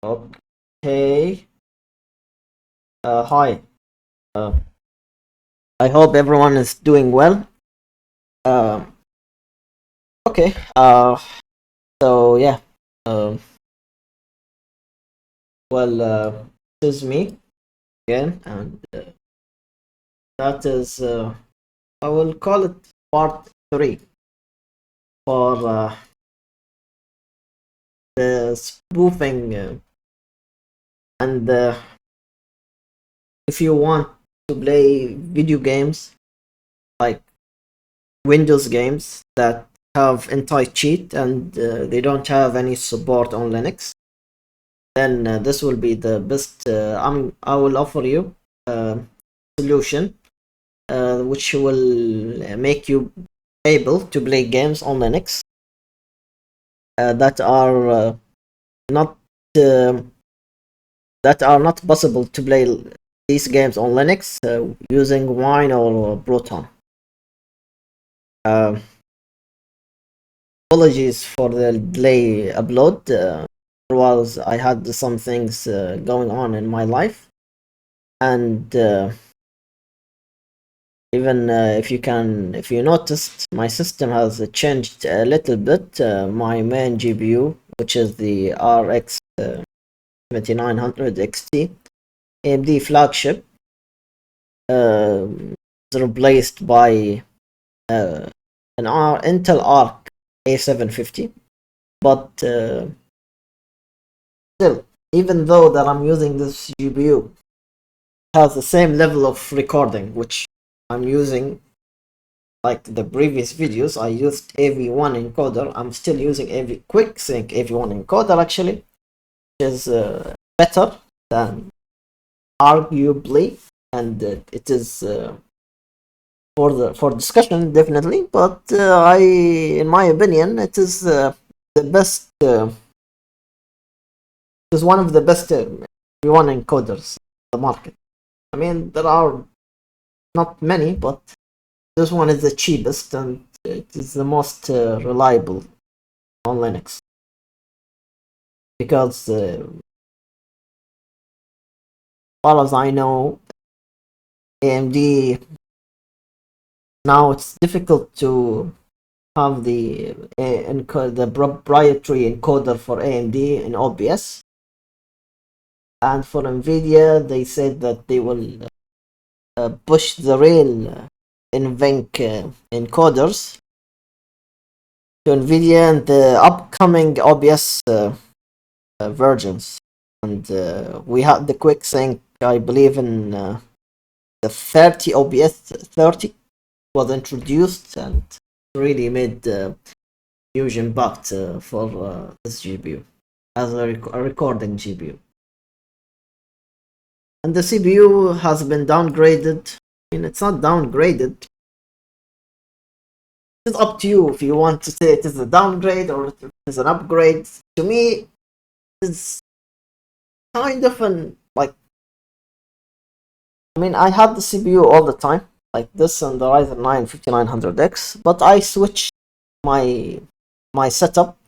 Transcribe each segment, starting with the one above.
Okay. Hi. Uh, I hope everyone is doing well. Uh, okay. So yeah. Um. This is me again, and that is I will call it part three for the spoofing, and if you want to play video games like Windows games that have anti-cheat and they don't have any support on Linux, then this will be the best. I will offer you a solution which will make you able to play games on Linux that are not uh, that are not possible to play these games on Linux using Wine or Proton. Uh, Apologies for the delay upload. I had some things going on in my life, and even if you noticed, my system has changed a little bit. My main GPU, which is the RX 7900 XT AMD flagship, uh, is replaced by uh, an Intel Arc A750. But still, even though that I'm using this GPU, has the same level of recording, which I'm using. Like the previous videos, I used AV1 encoder. I'm still using AV Quick Sync AV1 encoder actually, which is better than arguably, and it is for discussion definitely. But in my opinion, it is the best. It is one of the best AV1 encoders in the market. I mean, there are not many, but this one is the cheapest and it is the most reliable on Linux because, far as I know, AMD now it's difficult to have the proprietary encoder for AMD in OBS, and for Nvidia they said that they will push the real NVENC encoders to Nvidia and the upcoming OBS versions. And we had the quick sync, I believe, in the 30 OBS 30 was introduced and really made Fusion bucked for this GPU as a recording GPU. And the CPU has been downgraded. I mean, it's not downgraded. It's up to you if you want to say it is a downgrade or it is an upgrade. To me, it's kind of an like. I mean, I had the CPU all the time, like this and the Ryzen 9 5900X, but I switched my my setup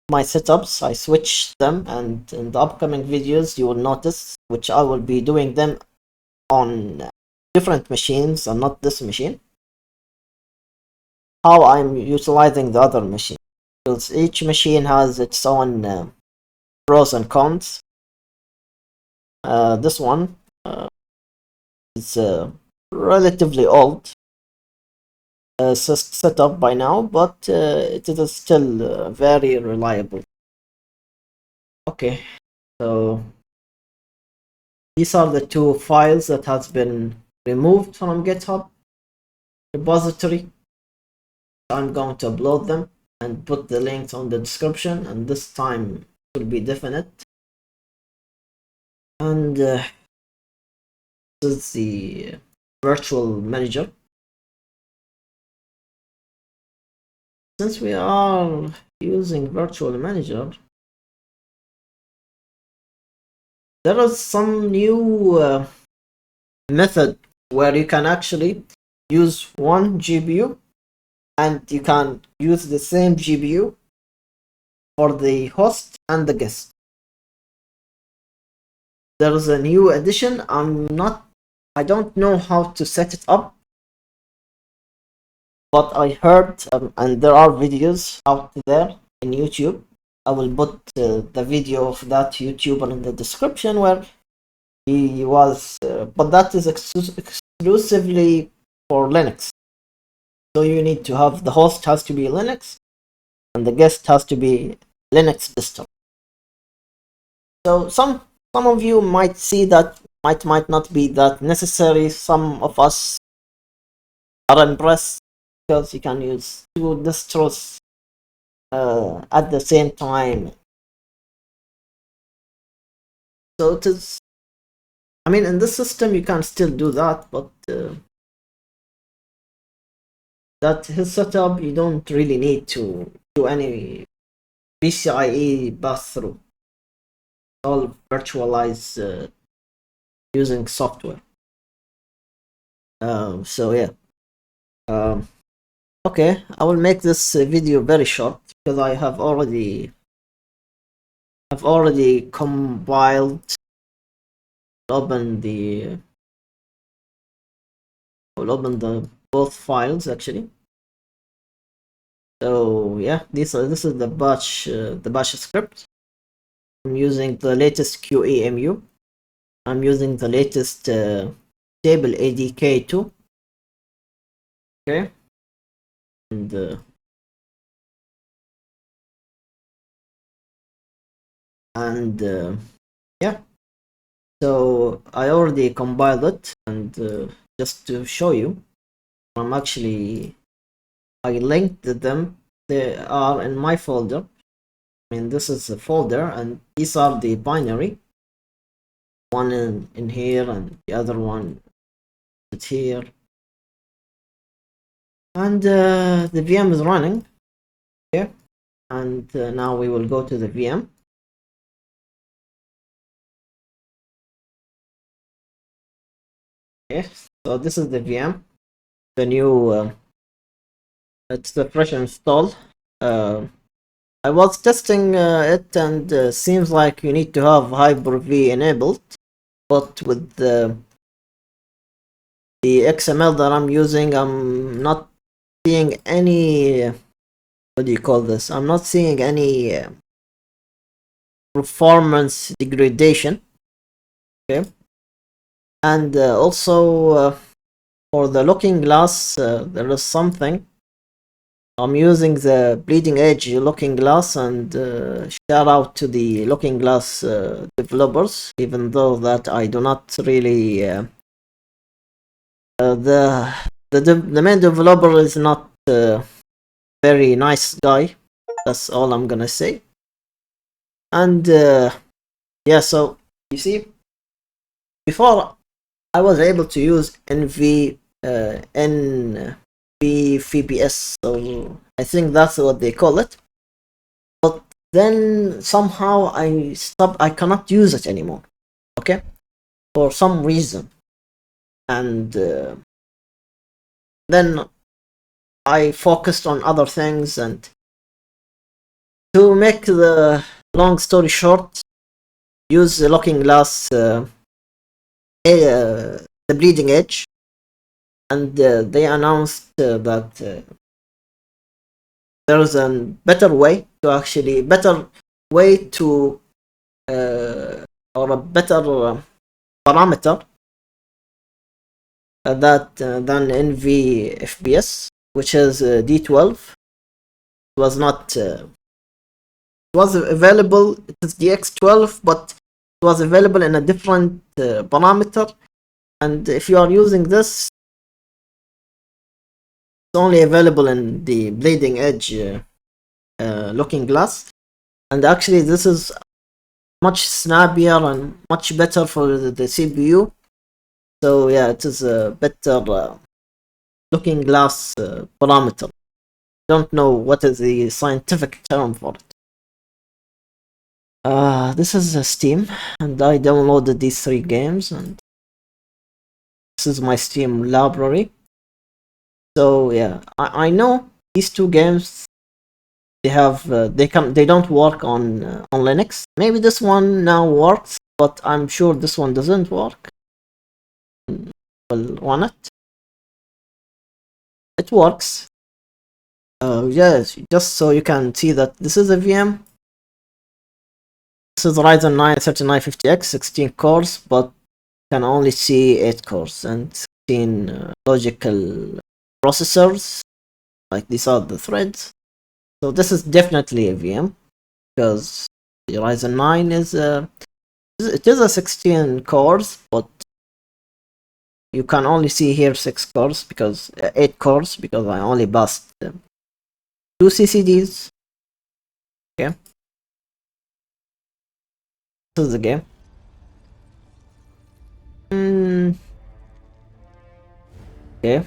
my setups. I switch them, and in the upcoming videos you will notice, which I will be doing them on different machines and not this machine, how I'm utilizing the other machine, because each machine has its own pros and cons. This one is relatively old set up by now, but it is still very reliable. Okay, so these are the two files that has been removed from GitHub repository. I'm going to upload them and put the links on the description, and this time it will be definite. And this is the virtual manager. Since we are using virtual manager, there is some new method where you can actually use one GPU and you can use the same GPU for the host and the guest. there's a new edition. I don't know how to set it up, but I heard, and there are videos out there in YouTube. I will put the video of that YouTuber in the description where he was, but that is exclusively for Linux. So you need to have, the host has to be Linux, and the guest has to be Linux distro. So some of you might see that might not be that necessary. Some of us are impressed because you can use two distros at the same time. So it is, I mean, in this system you can still do that, but that his setup, you don't really need to do any PCIe pass-through. All virtualized using software. So yeah. Okay, I will make this video very short because I have already compiled, open the both files actually. So yeah, this is the bash script. I'm using the latest QEMU. I'm using the latest table ADK2. Okay, and yeah, so I already compiled it, and just to show you, I linked them. They are in my folder. I mean, this is a folder, and these are the binary. One in here, and the other one is here. And the VM is running here. And now we will go to the VM. Okay, so this is the VM. The new, it's the fresh install. I was testing it, and seems like you need to have Hyper-V enabled, but with the XML that I'm using, I'm not seeing any, what do you call this? I'm not seeing any performance degradation. Okay, and also for the looking glass, there is something. I'm using the bleeding edge looking glass, and shout out to the looking glass developers, even though that I do not really the main developer is not very nice guy. That's all I'm gonna say. And yeah, so you see, before I was able to use NVFPS, so I think that's what they call it. But then somehow I cannot use it anymore. Okay, for some reason, and then I focused on other things, and to make the long story short, use the looking glass, the bleeding edge, and they announced that there is a better way to or a better parameter than NVFPS, which is D12. It was not it was available. It is DX12, but it was available in a different parameter. And if you are using this, it's only available in the bleeding edge looking glass. And actually, this is much snappier and much better for the CPU. So yeah, it is a better looking glass parameter. Don't know what is the scientific term for it. This is Steam, and I downloaded these 3 games, and this is my Steam library. So yeah, I know these 2 games, they have they don't work on Linux. Maybe this one now works, but I'm sure this one doesn't work. We'll run it. It works. Yes, just so you can see that this is a VM. This is Ryzen 9 3950X, 16 cores, but can only see 8 cores and 16 logical processors. Like these are the threads. So this is definitely a VM because the Ryzen 9 is it is a 16 cores, but you can only see here 6 cores because 8 cores because I only passed 2 CCDs. Okay, this is the game. Okay.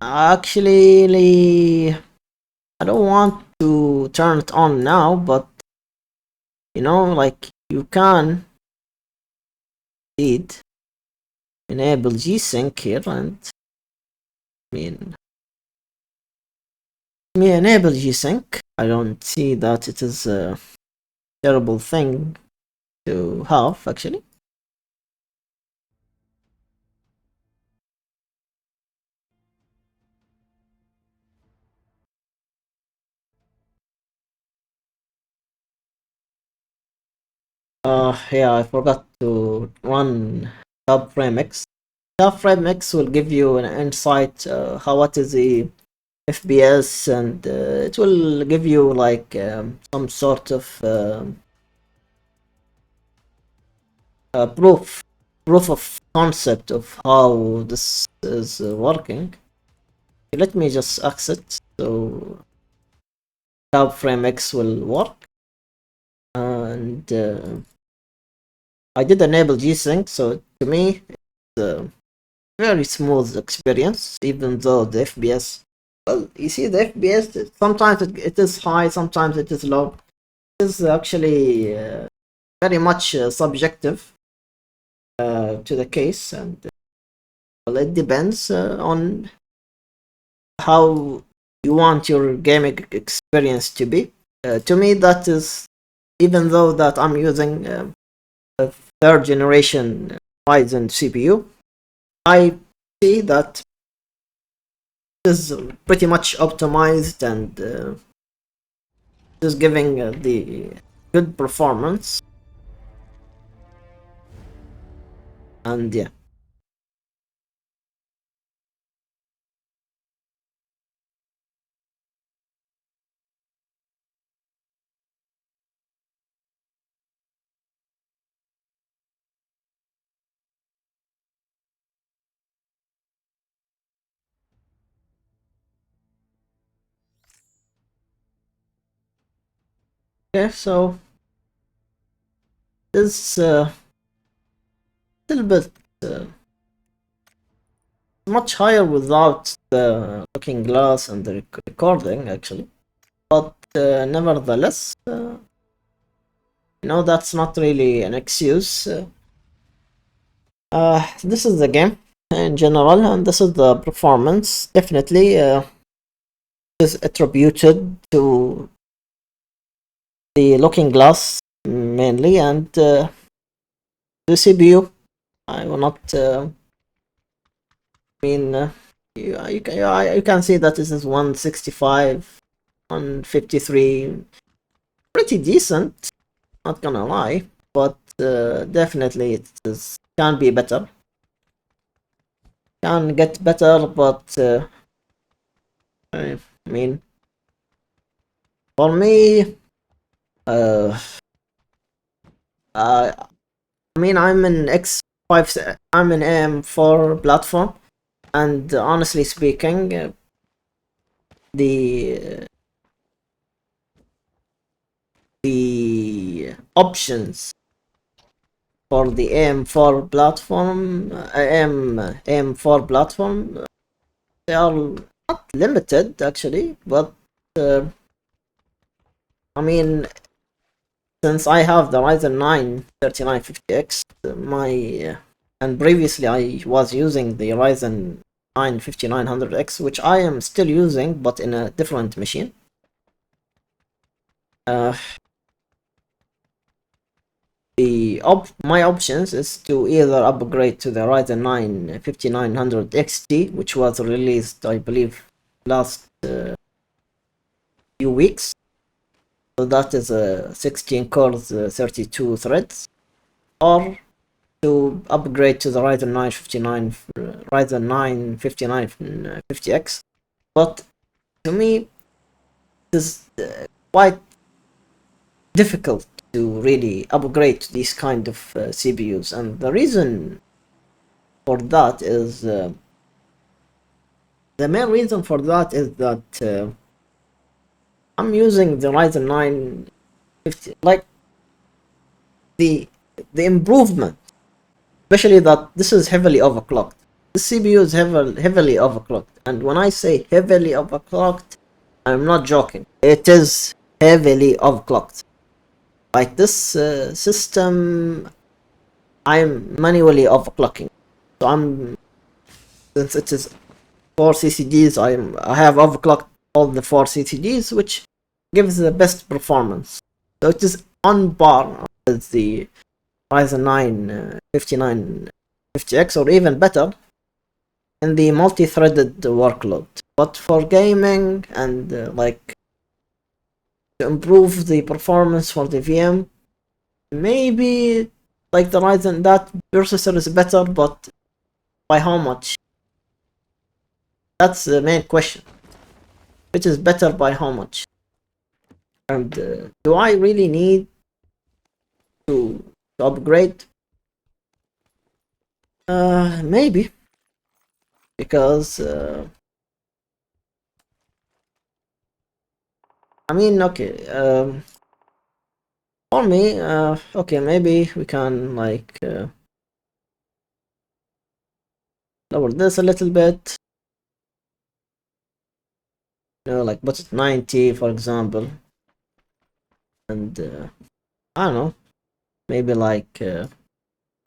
Actually, I don't want to turn it on now, but you know, like you can indeed enable G-Sync here, and me enable G-Sync. I don't see that it is a terrible thing to have actually. Yeah, I forgot to run FrameX. FrameX will give you an insight how what is the FPS, and it will give you like some sort of proof of concept of how this is working. Let me just exit so FrameX will work, and I did enable G-Sync, so to me it's a very smooth experience, even though the FPS, well, you see the FPS, sometimes it is high, sometimes it is low. It is actually very much subjective to the case, and well, it depends on how you want your gaming experience to be. To me, that is, even though that I'm using a third generation Ryzen CPU, I see that it is pretty much optimized and is giving the good performance. And yeah. Okay, so this little bit much higher without the looking glass and the recording actually, but nevertheless, you know, that's not really an excuse. This is the game in general, and this is the performance. Definitely, is attributed to the looking glass mainly, and the CPU. I will not. You can see that this is 165, 153, pretty decent. Not gonna lie, but definitely it is, can be better. Can get better, but I mean, for me, uh, I mean, I'm an X5, I'm an AM4 platform, and honestly speaking, the the options for the AM4 platform, AM4 platform, they are not limited actually, but uh, I mean, since I have the Ryzen 9 3950X, and previously I was using the Ryzen 9 5900X, which I am still using, but in a different machine. Uh, the my options is to either upgrade to the Ryzen 9 5900 XT, which was released, I believe, last few weeks. So that is a 16 cores, 32 threads, or to upgrade to the Ryzen 9 59 Ryzen 9 5950X. But to me, it is quite difficult to really upgrade to these kind of CPUs, and the reason for that is the main reason for that is that I'm using the Ryzen 9 50, like the improvement, especially that this is heavily overclocked. The CPU is heavily overclocked, and when I say heavily overclocked, I'm not joking. It is heavily overclocked. Like this system, I'm manually overclocking. So since it is 4 CCDs, I have overclocked all the 4 CCDs, which gives the best performance. So it is on par with the Ryzen 9 5950X, or even better in the multi-threaded workload. But for gaming and like to improve the performance for the VM, maybe like the Ryzen, that processor is better, but by how much? That's the main question. It is better by how much? And do I really need to upgrade? Maybe, because I mean, okay, for me, okay, maybe we can like lower this a little bit, like put it 90, for example, and I don't know, maybe like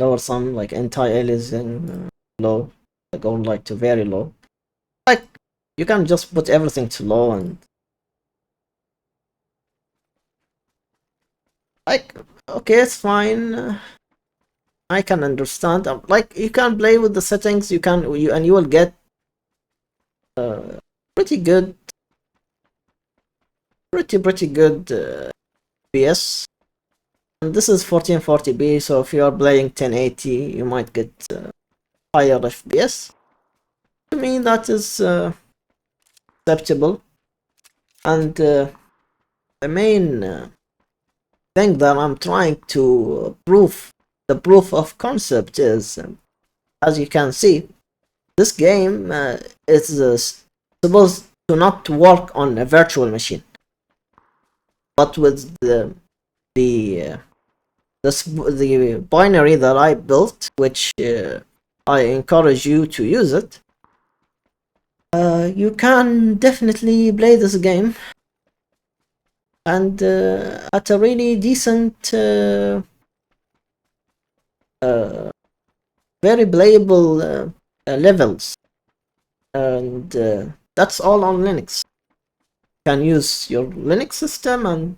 lower some like anti-aliasing low, like or like to very low. Like you can just put everything to low, and like okay, it's fine. I can understand. Like you can play with the settings. You will get pretty good, pretty good FPS. And this is 1440p, so if you are playing 1080, you might get higher FPS. To me, that is acceptable. And the main thing that I'm trying to prove, the proof of concept is, as you can see, this game is supposed to not work on a virtual machine, but with the the binary that I built, which I encourage you to use it. You can definitely play this game, and at a really decent, very playable levels, and that's all on Linux. You can use your Linux system and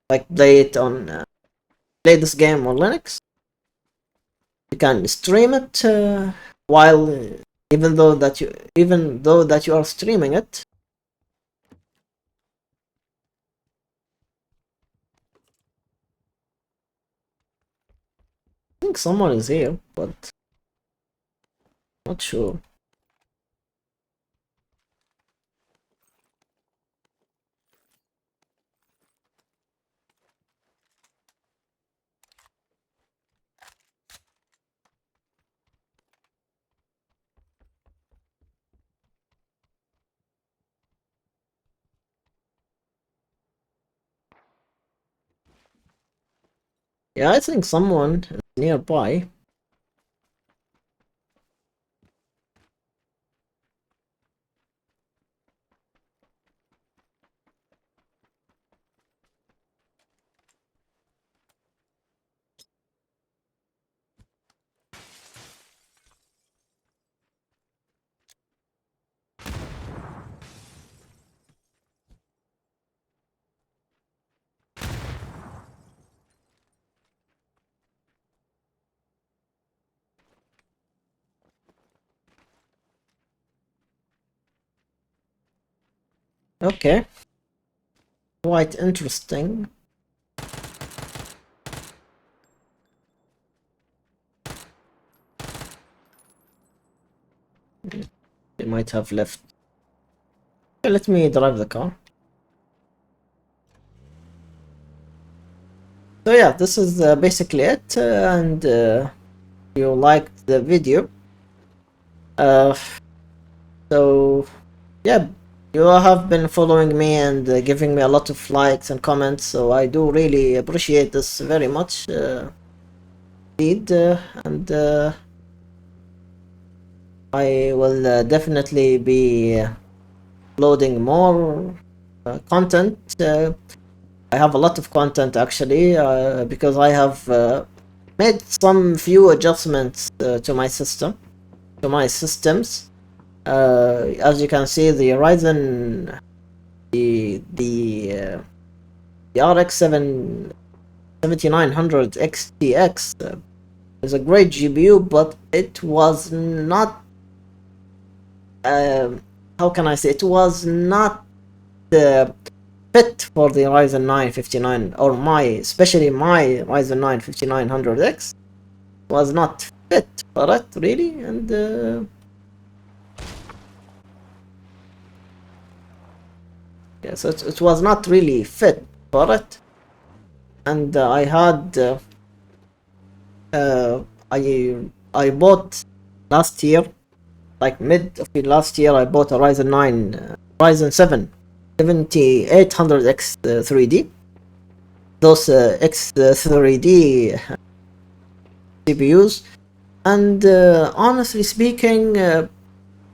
like play this game on Linux. You can stream it while even though that you are streaming it. I think someone is here, but not sure. Yeah, I think someone is nearby. Okay, quite interesting. They might have left. Okay, let me drive the car. So yeah, this is basically it, and you liked the video. So yeah, you have been following me and giving me a lot of likes and comments, so I do really appreciate this very much indeed, and I will definitely be uploading more content. I have a lot of content actually, because I have made some few adjustments to my system, to my systems. As you can see, the Ryzen, the RX 7900 XTX is a great GPU, but it was not. How can I say? It was not fit for the Ryzen 9 59, or especially my Ryzen 9 5900X was not fit for it really, and yeah, so it was not really fit for it, and I had I bought last year, like mid of the last year, I bought a Ryzen 9 Ryzen 7 7800X 3D. Those X3D CPUs, and honestly speaking,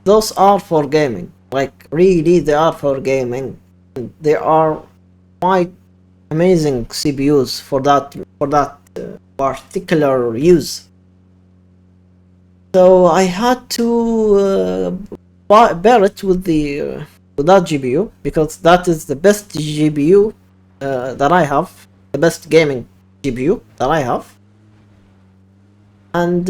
those are for gaming. Like really, they are for gaming. They are quite amazing CPUs for that particular use. So I had to bear it with that GPU, because that is the best GPU that I have, the best gaming GPU that I have, and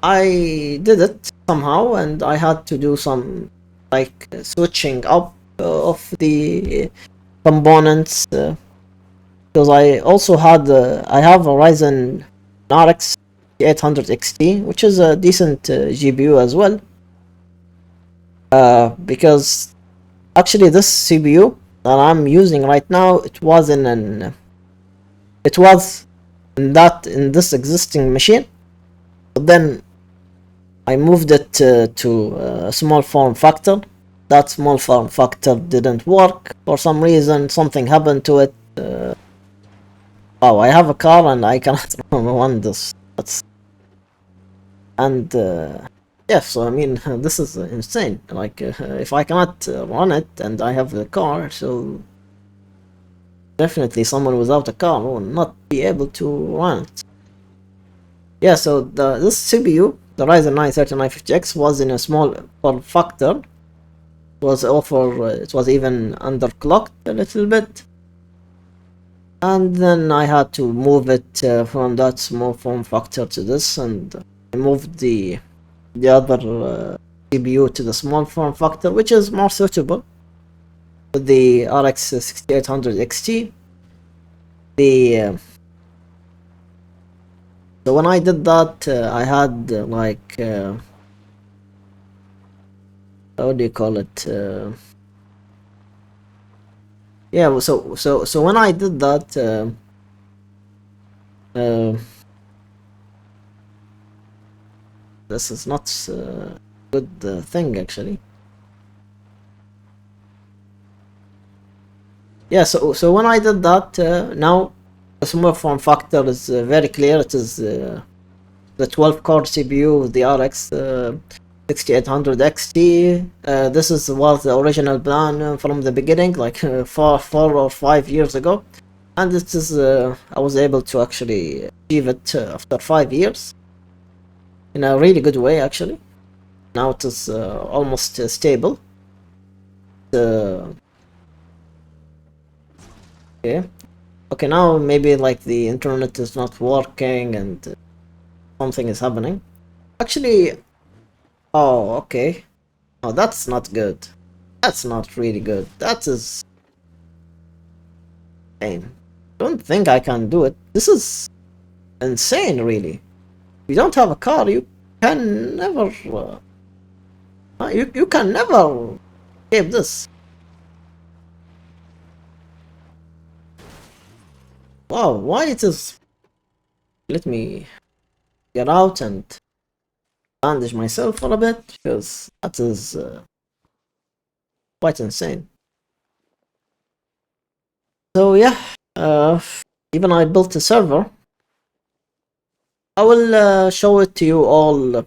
I did it somehow, and I had to do some like switching up of the components, because I also had I have a Ryzen RX 800 XT, which is a decent GPU as well, because actually this CPU that I'm using right now, it was in this existing machine, but then I moved it to a small form factor. That small form factor didn't work for some reason. Something happened to it. Oh, I have a car and I cannot run this. And yeah, so I mean, this is insane. Like, if I cannot run it and I have the car, so definitely someone without a car will not be able to run it. Yeah, so this CPU, the Ryzen 9 3950X, was in a small form factor. It was even underclocked a little bit, and then I had to move it from that small form factor to this, and I moved the other CPU to the small form factor, which is more suitable with the RX 6800 XT. So when I did that, I had like how do you call it? Yeah, so when I did that, this is not a good thing actually. Yeah, so when I did that, now the small form factor is very clear. It is the 12-core CPU with the RX 6800 XT. This was the original plan from the beginning, like 4 or 5 years ago, and it is I was able to actually achieve it after 5 years in a really good way actually. Now it is almost stable. Okay, now maybe like the internet is not working and something is happening. Actually, oh, okay. Oh, that's not good. That's not really good. That is insane. Don't think I can do it. This is insane, really. If you don't have a car, you can never. You can never escape this. Wow, why it is? Let me get out and bandage myself for a bit because that is quite insane. So yeah, even I built a server. I will show it to you all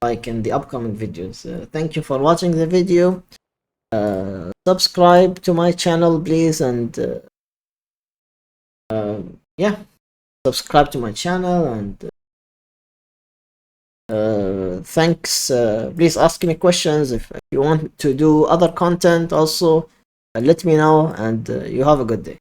like in the upcoming videos. Thank you for watching the video. Subscribe to my channel, please, and yeah, subscribe to my channel and thanks. Please ask me questions if you want to do other content. Also, let me know, and you have a good day.